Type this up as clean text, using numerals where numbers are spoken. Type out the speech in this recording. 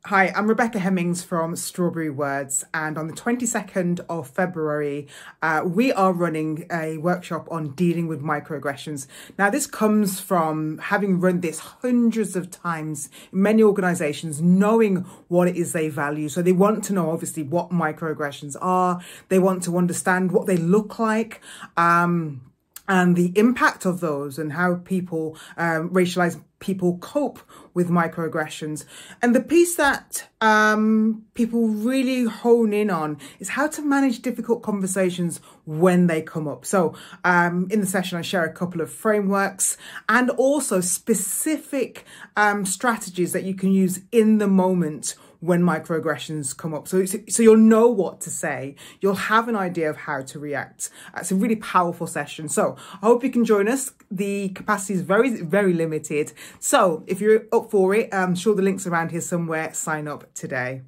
Hi, I'm Rebecca Hemmings from Strawberry Words, and on the 22nd of February, we are running a workshop on dealing with microaggressions. Now, this comes from having run this hundreds of times in many organisations, knowing what it is they value. So they want to know, obviously, what microaggressions are. They want to understand what they look like, and the impact of those and how people, racialized people cope with microaggressions. And the piece that people really hone in on is how to manage difficult conversations when they come up. So in the session, I share a couple of frameworks and also specific strategies that you can use in the moment when microaggressions come up. So you'll know what to say. You'll have an idea of how to react. It's a really powerful session. So I hope you can join us. The capacity is very, very limited. So if you're up for it, I'm sure the link's around here somewhere. Sign up today.